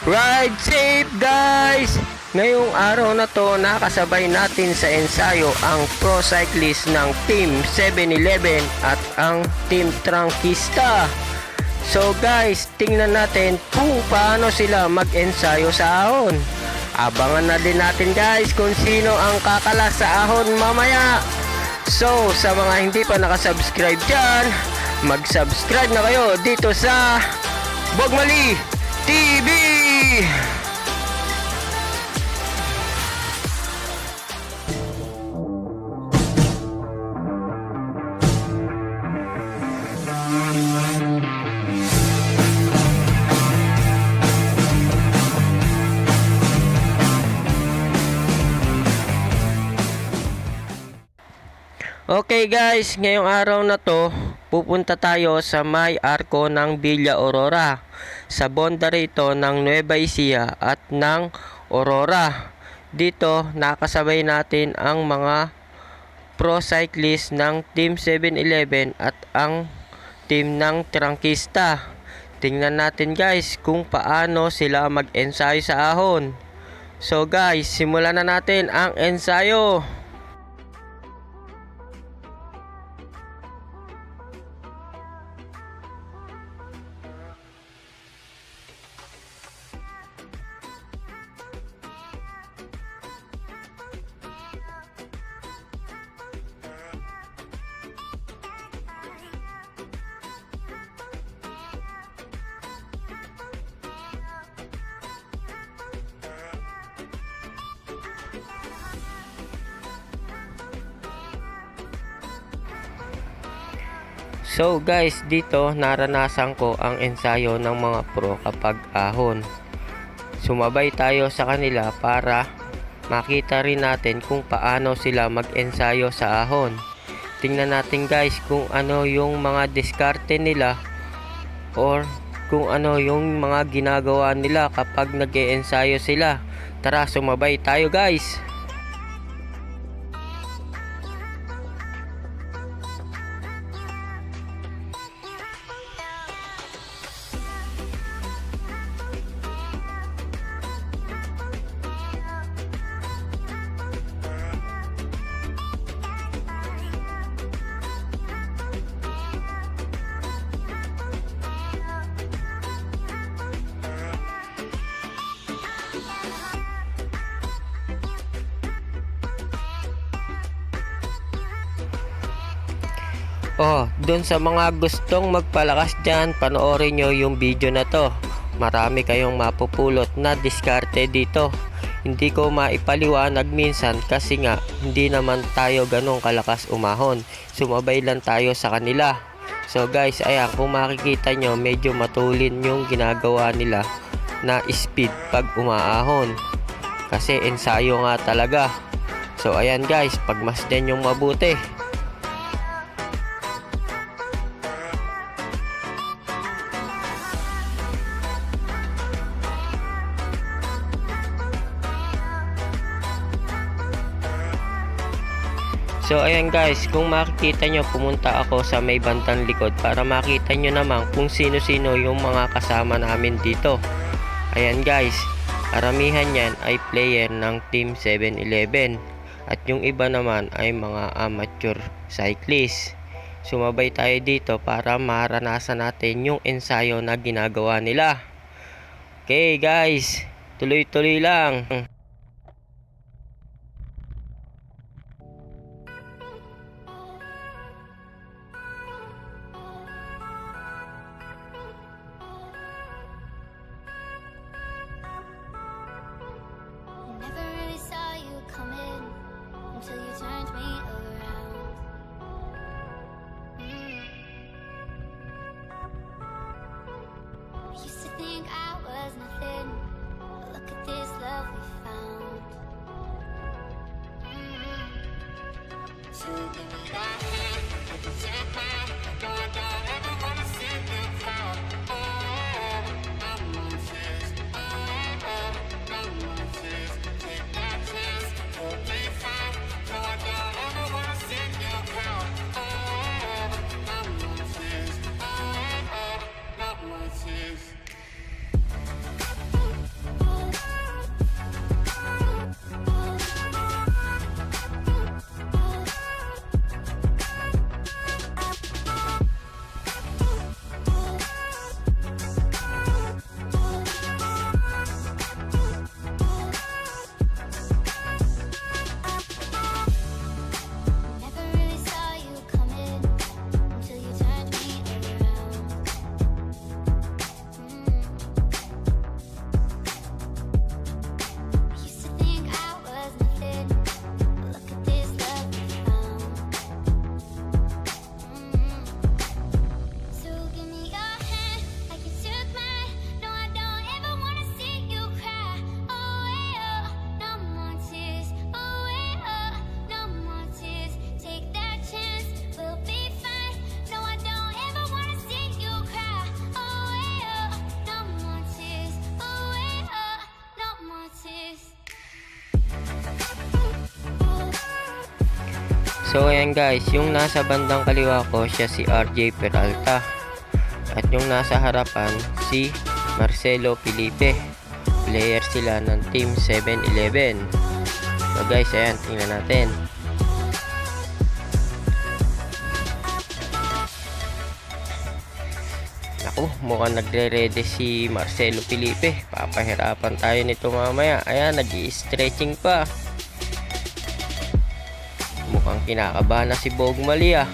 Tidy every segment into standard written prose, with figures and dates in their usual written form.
Ride safe guys! Ngayong araw na to nakasabay natin sa ensayo ang pro cyclist ng Team 7-Eleven at ang Team Trangkista. So guys, tingnan natin kung paano sila mag-ensayo sa ahon. Abangan na din natin guys kung sino ang kakala sa ahon mamaya. So sa mga hindi pa nakasubscribe dyan, mag-subscribe na kayo dito sa Bogmali TV! Okay guys, ngayong araw na to, pupunta tayo sa may arko ng Villa Aurora, sa boundary ito ng Nueva Ecija at ng Aurora. Dito, nakasabay natin ang mga pro cyclist ng Team 7-Eleven at ang team ng Trangkista. Tingnan natin guys kung paano sila mag-ensayo sa ahon. So guys, simulan na natin ang ensayo. So guys, dito naranasan ko ang ensayo ng mga pro kapag ahon. Sumabay tayo sa kanila para makita rin natin kung paano sila mag-ensayo sa ahon. Tingnan natin guys kung ano yung mga diskarte nila or kung ano yung mga ginagawa nila kapag nag-ensayo sila. Tara, sumabay tayo guys! Oh, dun sa mga gustong magpalakas dyan, panoorin nyo yung video na to. Marami kayong mapupulot na diskarte dito. Hindi ko maipaliwanag minsan kasi nga hindi naman tayo ganong kalakas umahon. Sumabay lang tayo sa kanila. So guys, ayan, kung makikita nyo, medyo matulin yung ginagawa nila na speed pag umaahon. Kasi ensayo nga talaga. So ayan guys, pagmasdan yung mabuti. So ayan guys, kung makikita nyo, pumunta ako sa may bandang likod para makita nyo naman kung sino-sino yung mga kasama namin dito. Ayan guys, karamihan yan ay player ng Team 7-Eleven at yung iba naman ay mga amateur cyclist. Sumabay tayo dito para maranasan natin yung ensayo na ginagawa nila. Okay guys, tuloy-tuloy lang. Until you turned me around. I used to think I was nothing, but look at this love we found. So give me that hand, I can take mine. No, I don't ever wanna see you cry. Oh, no more tears. Oh, no more tears. Take that chance, you'll be fine. No, I don't ever wanna see you cry. Oh, no more tears. Oh, no more tears. So ayan guys, yung nasa bandang kaliwa ko siya si RJ Peralta. At yung nasa harapan si Marcelo Felipe. Player sila ng Team 7-Eleven. So guys, ayan, tingnan natin. Naku, mukhang nagre-ready si Marcelo Felipe. Papahirapan tayo nito mamaya. Ayan, nag-i-stretching pa. Mukhang kinakabahan na si Bog Malia.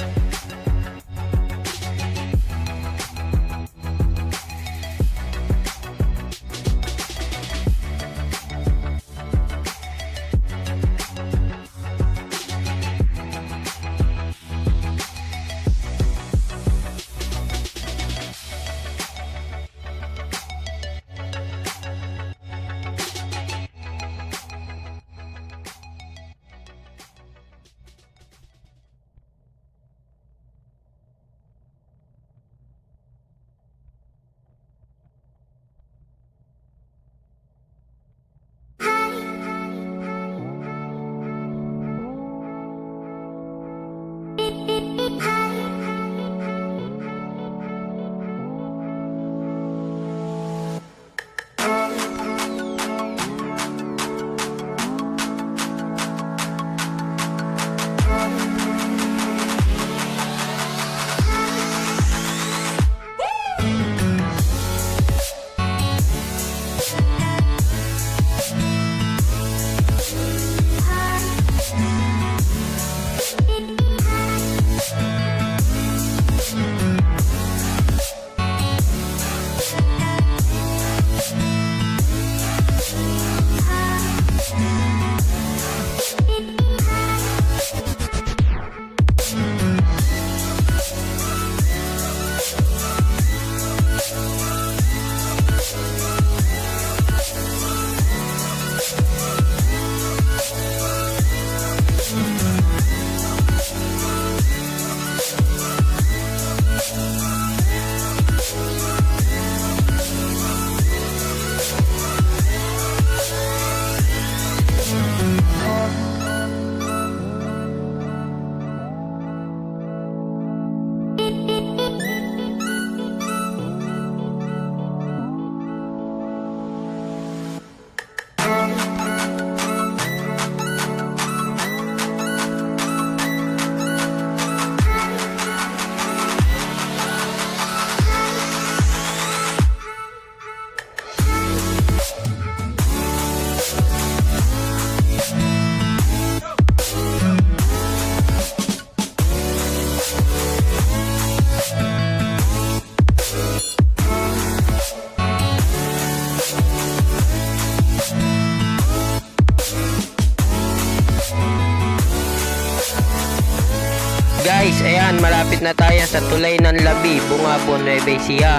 Guys, ayan, malapit na tayo sa tulay ng Labi, Bungabon, Nueva Ecija.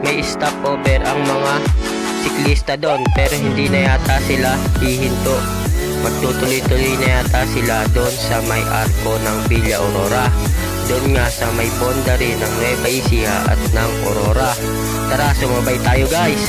May stopover ang mga siklista doon, pero hindi na yata sila hihinto. Magtutuloy-tuloy na yata sila doon sa may arko ng Villa Aurora. Doon nga sa may boundary ng Nueva Ecija at ng Aurora. Tara, sumabay tayo guys.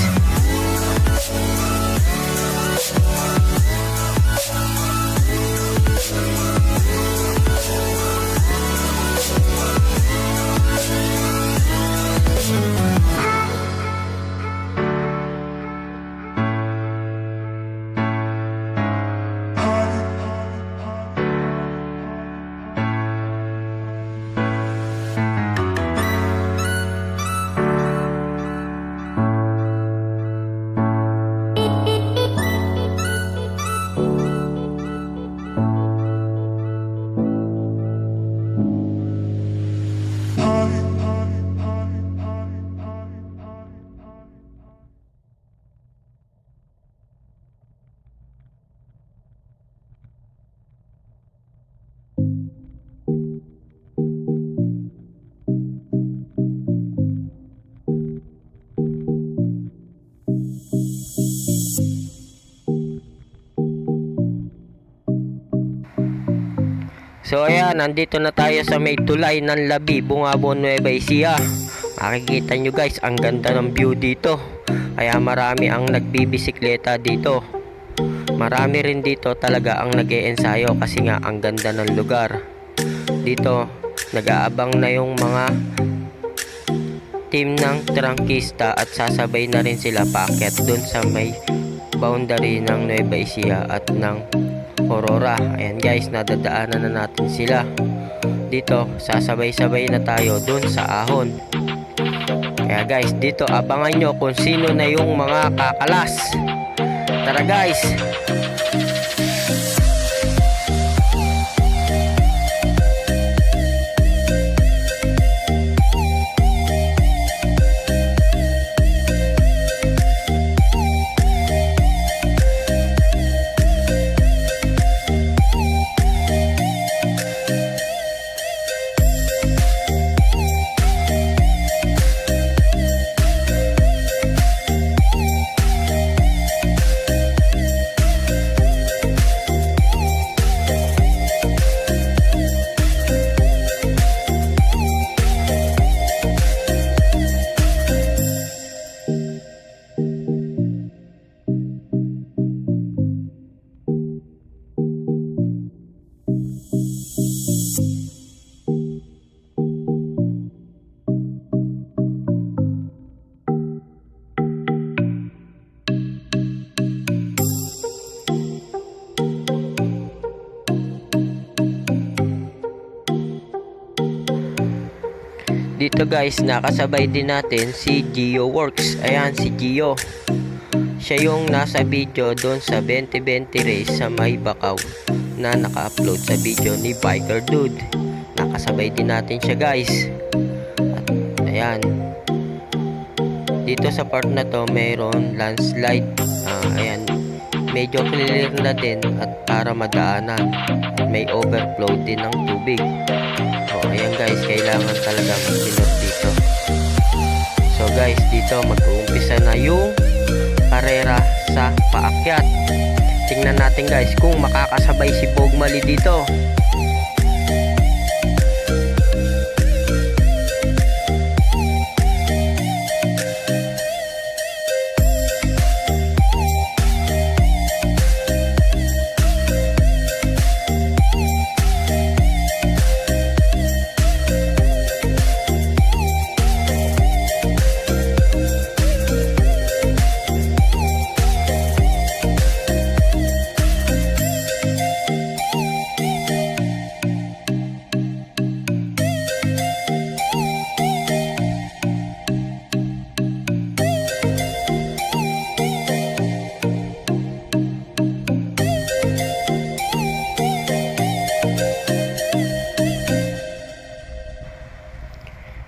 So ayan, nandito na tayo sa may tulay ng Labi, Bungabon, Nueva Ecija. Makikita nyo guys, ang ganda ng view dito. Kaya marami ang nagbibisikleta dito. Marami rin dito talaga ang nag-e-ensayo kasi nga ang ganda ng lugar. dito nag-aabang na yung mga team ng Trangkista at sasabay na rin sila paakyat dun sa may boundary ng Nueva Ecija at ng Aurora. Ayan guys, nadadaanan na natin sila. Dito sasabay-sabay na tayo dun sa ahon. Kaya guys, dito abangan nyo kung sino na yung mga kakalas. Tara guys. Dito guys, nakasabay din natin si Gio Works. Ayan si Gio. Siya yung nasa video doon sa 2020 race sa May Bakaw na naka-upload sa video ni Biker Dude. Nakasabay din natin siya guys. At ayan. Dito sa part na to mayroon landslide. Ayan. Medyo clear na din at para madaanan. May overflow din ng tubig. Ayan guys, kailangan talaga magsinot dito. So guys, dito mag-uumpisa na yung karera sa paakyat. Tingnan natin guys kung makakasabay si Bogmali dito.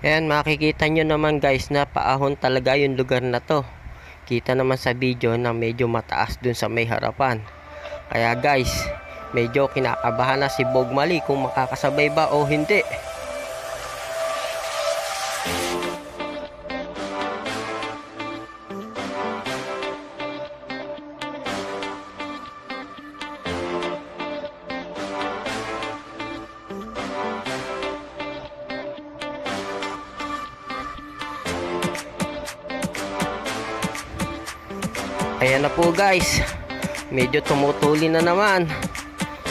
Ayan, makikita nyo naman guys na paahon talaga yung lugar na to. Kita naman sa video na medyo mataas dun sa may harapan. Kaya guys, medyo kinakabahan na si Bogmali kung makakasabay ba o hindi. Ayan na po guys, medyo tumutuli na naman.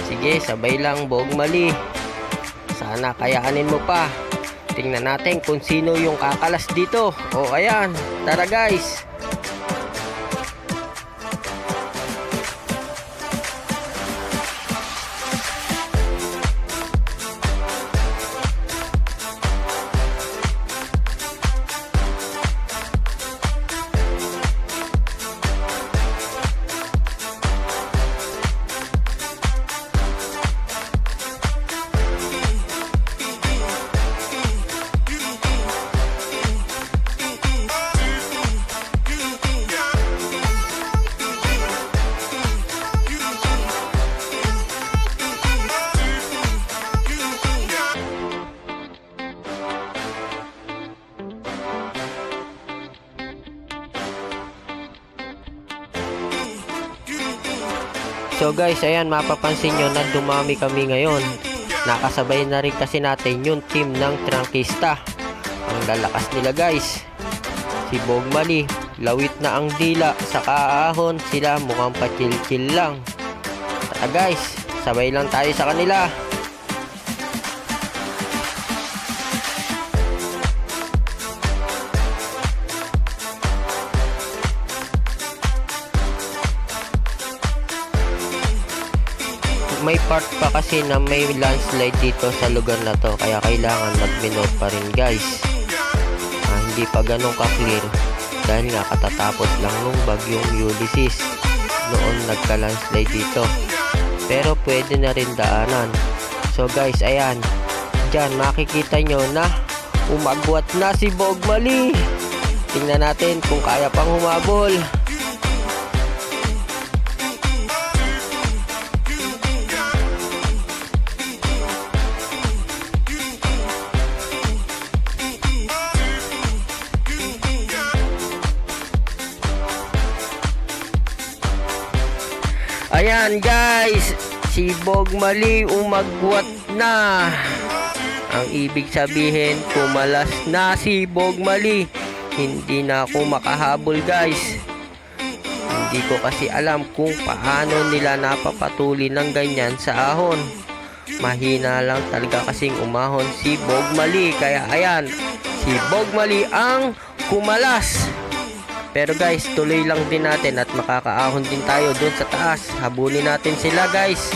Sige, sabay lang Bogmali. Sana kayanin mo pa. Tingnan natin kung sino yung kakalas dito. O ayan, tara guys. So guys, ayan, mapapansin nyo na dumami kami ngayon. Nakasabay na rin kasi natin yung team ng Trangkista. Ang lalakas nila guys. Si Bogmali, lawit na ang dila. Sa kaahon, sila mukhang pa-chill-chill lang. Tara guys, sabay lang tayo sa kanila. may part pa kasi na may landslide dito sa lugar na to, kaya kailangan mag-minot pa rin guys. Hindi pa ganun ka-clear dahil nga katatapos lang nung bagyong Ulysses noon nagka-landslide dito, pero pwede na rin daanan. So guys, ayan, dyan makikita nyo na umagwat na si Bogmali. Tingnan natin kung kaya pang humabol. Ayan guys, si Bogmali umagwat na. Ang ibig sabihin, kumalas na si Bogmali. Hindi na ako makahabol guys. Hindi ko kasi alam kung paano nila napapatuli ng ganyan sa ahon. Mahina lang talaga kasing umahon si Bogmali. Kaya ayan, si Bogmali ang kumalas. Pero guys, tuloy lang din natin at makakaahon din tayo dun sa taas. Habulin natin sila guys.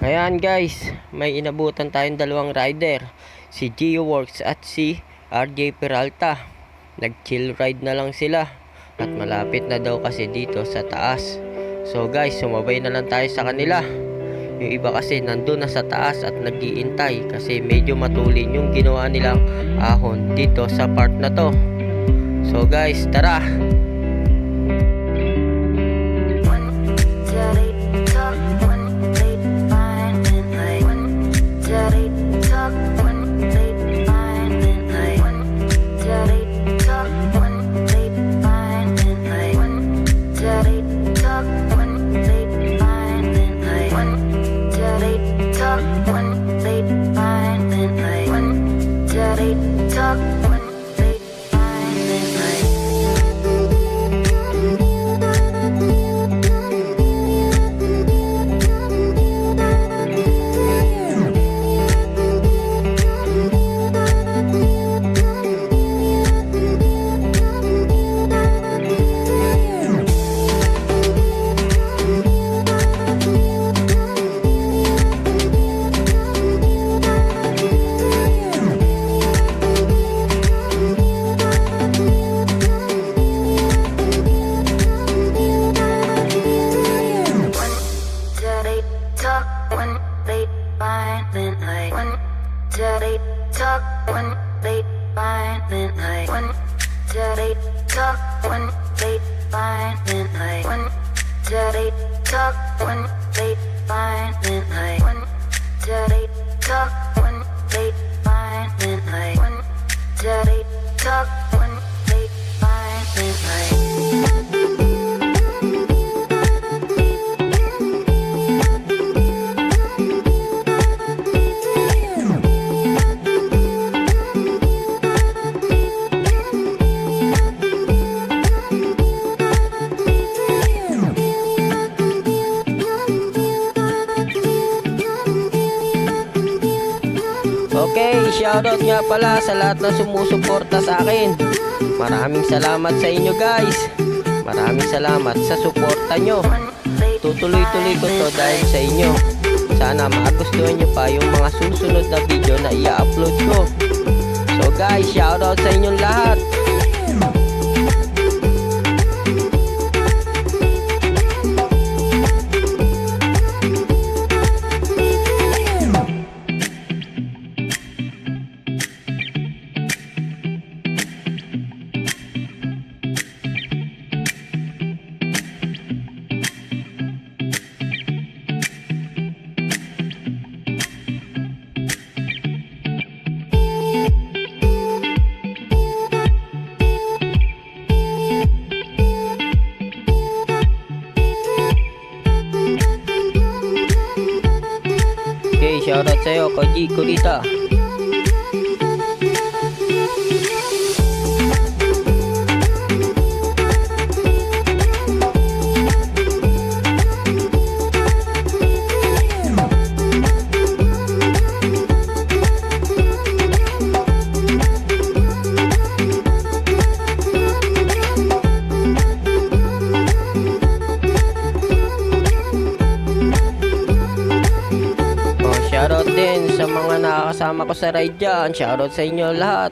Ayan guys, may inabutan tayong dalawang rider, si Gio Works at si RJ Peralta. Nag-chill ride na lang sila at malapit na daw kasi dito sa taas. So guys, sumabay na lang tayo sa kanila. Yung iba kasi nandun na sa taas at nag-iintay kasi medyo matulin yung ginawa nilang ahon dito sa part na to. So guys, tara! Okay, shoutout nga pala sa lahat ng sumusuporta sa akin. Maraming salamat sa inyo guys. Maraming salamat sa suporta nyo. Tutuloy-tuloy ko to dahil sa inyo. Sana magustuhan nyo pa yung mga susunod na video na i-upload ko. So guys, shoutout sa inyong lahat. shoutout sa'yo, Koji Kurita. Shoutout din sa mga nakakasama ko sa ride dyan. Shoutout sa inyo lahat.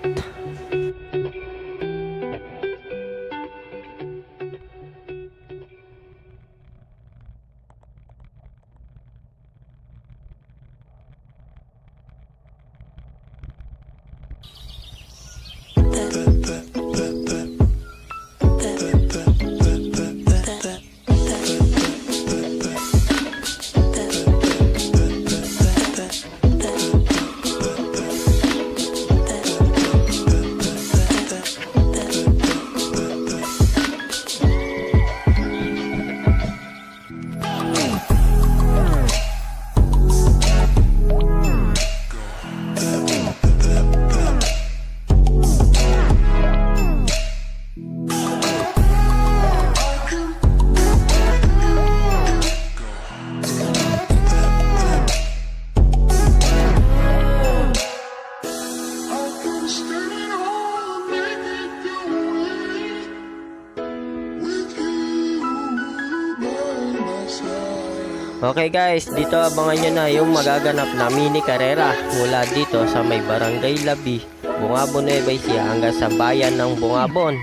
Okay guys, dito abangan nyo na yung magaganap na mini karera mula dito sa may Barangay Labi, Bungabon, Nueva Ecija hanggang sa bayan ng Bungabon.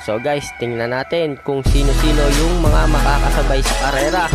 So guys, tingnan natin kung sino-sino yung mga makakasabay sa karera.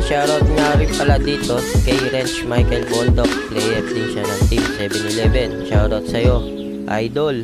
Shoutout nga rin pala dito kay Rench Michael Bondok, player din siya ng Team 7-Eleven. Shoutout sa'yo, idol.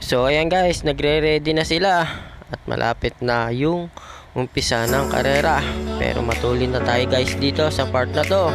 So ayan guys, nagre-ready na sila at malapit na yung umpisa ng karera. Pero matuloy na tayo guys dito sa part na to.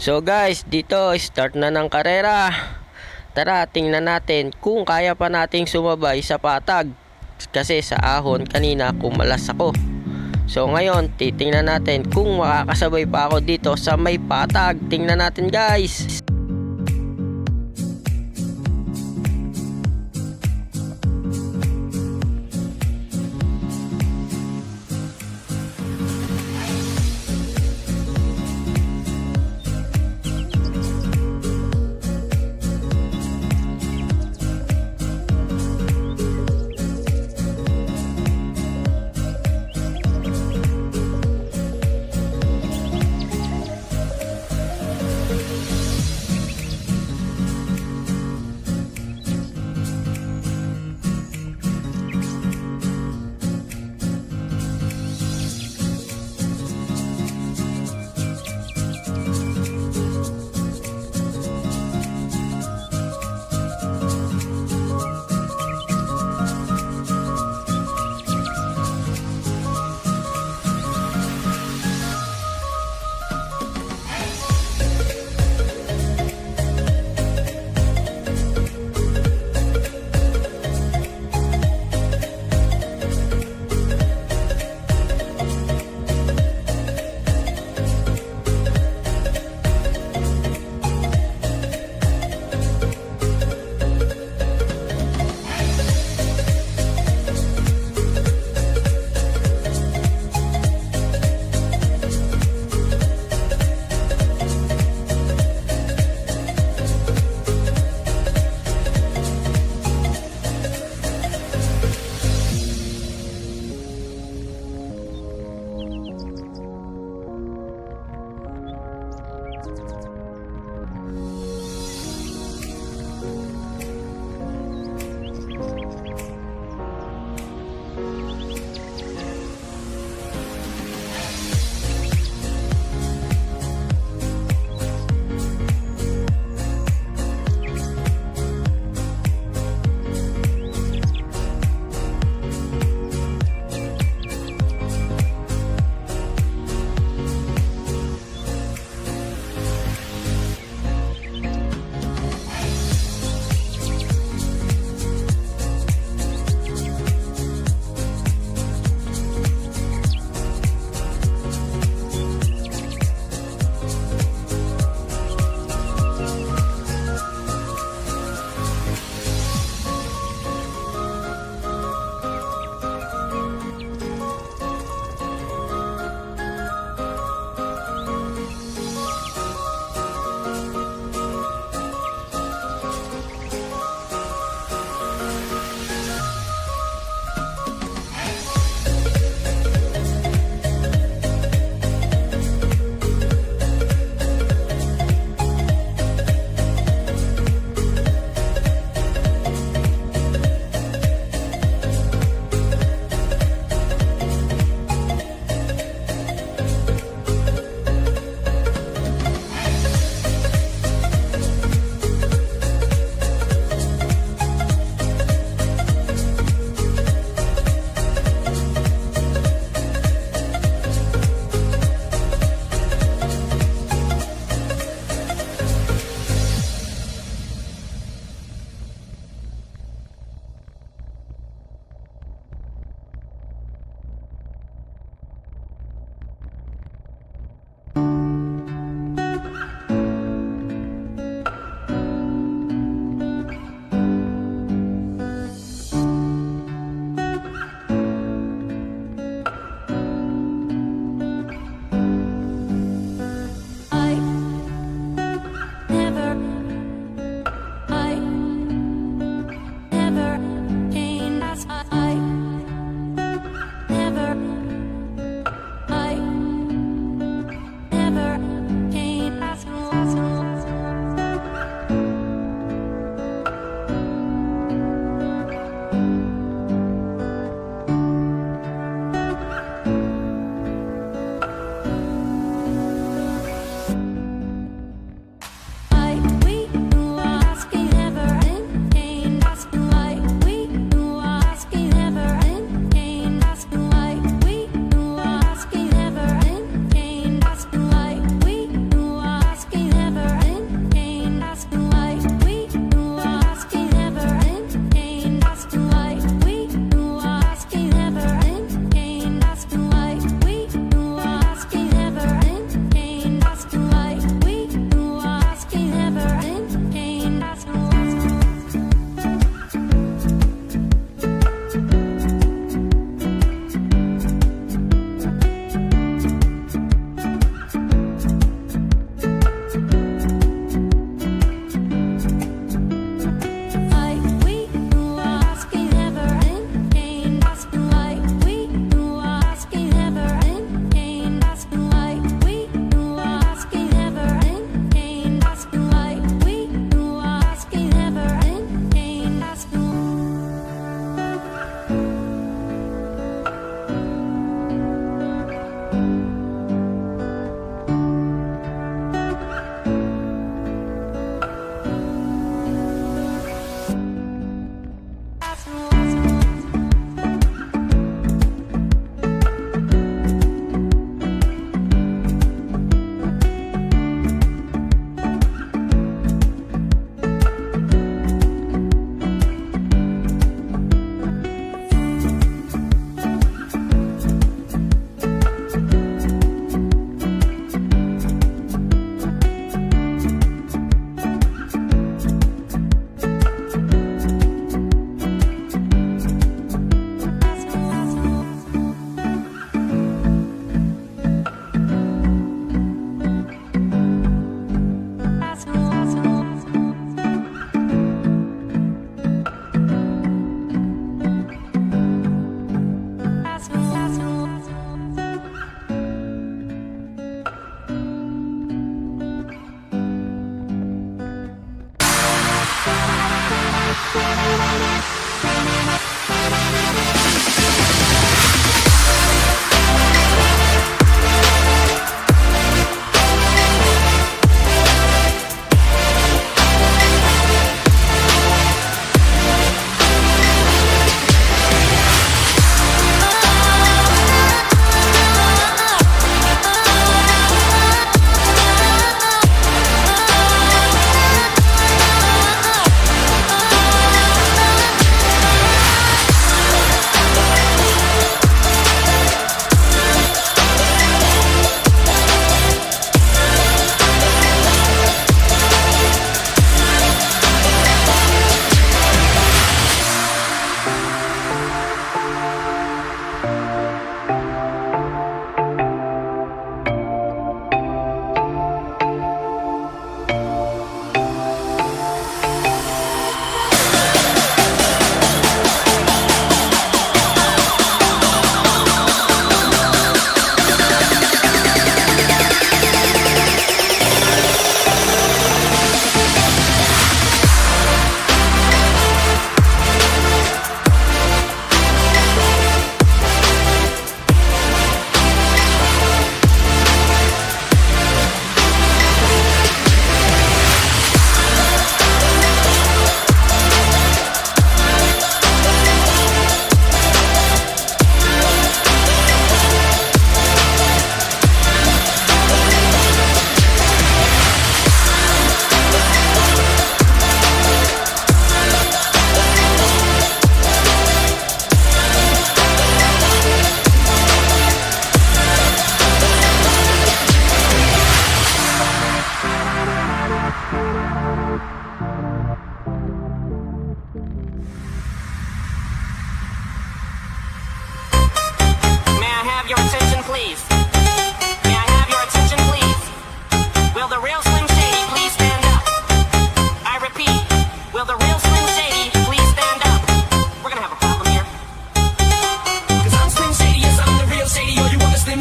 So guys, dito start na ng karera. Tara, tingnan natin kung kaya pa nating sumabay sa patag. Kasi sa ahon kanina kumalas ako. So ngayon, titingnan natin kung makakasabay pa ako dito sa may patag. Tingnan natin guys.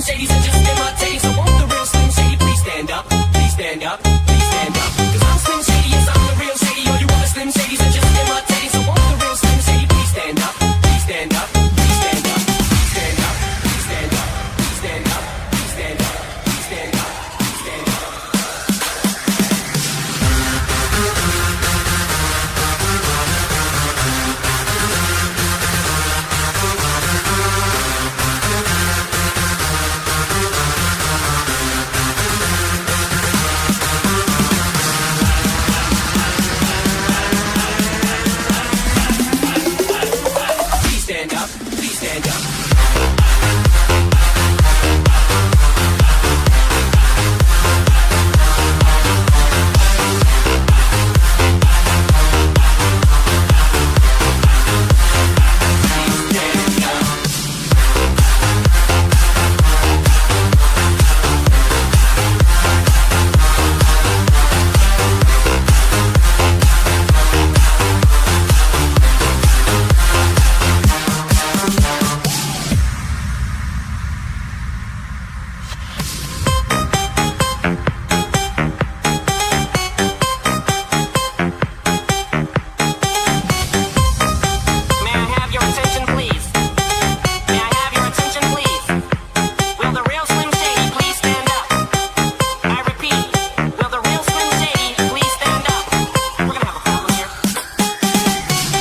Shadys are just imitating. So won't the real Slim Shady please stand up? Please stand up. Please stand up. 'Cause I'm Slim Shady, yes, I'm the real Shady. All you other Slim Shadys are just imitating. So won't the real Slim Shady please stand up? Please stand up. Please stand up. Please stand up. Please stand up. Please stand up. Please stand up. Please stand up. Please stand up. Please stand up. Please stand up. May I have your attention, please? May I have your attention, please? Will the real Slim Shady please stand up? I repeat, will the real Slim Shady please stand up? We're gonna have a problem here.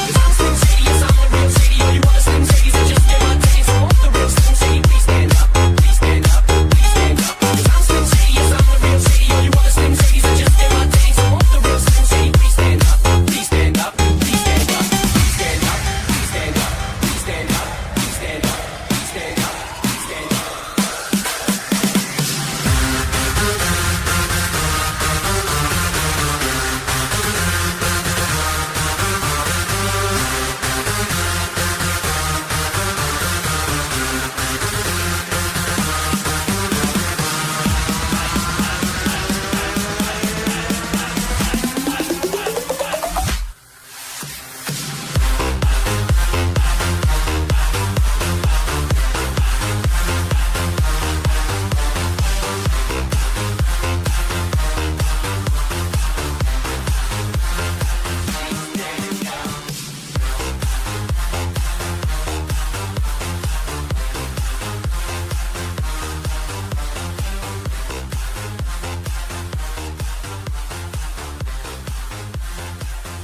'Cause I'm Slim Shady, yes, I'm the real Shady. All you other Slim Shadys are just imitating. So won't the real Slim Shady please stand up? Please stand up. Please stand up. 'Cause I'm Slim Shady, yes, I'm the real Shady. All you other Slim Shadys are just imitating. So won't the real Slim Shady please stand up? Please stand up. Please stand up. Please stand up. Please stand up. Please stand up. Please stand up. Please stand up. Please stand up.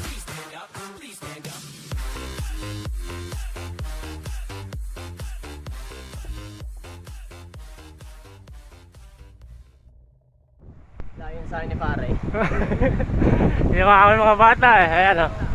Please stand up. Please stand up. Layon sa akin ni pare. Hindi ko kami mga bata eh. Ayan o.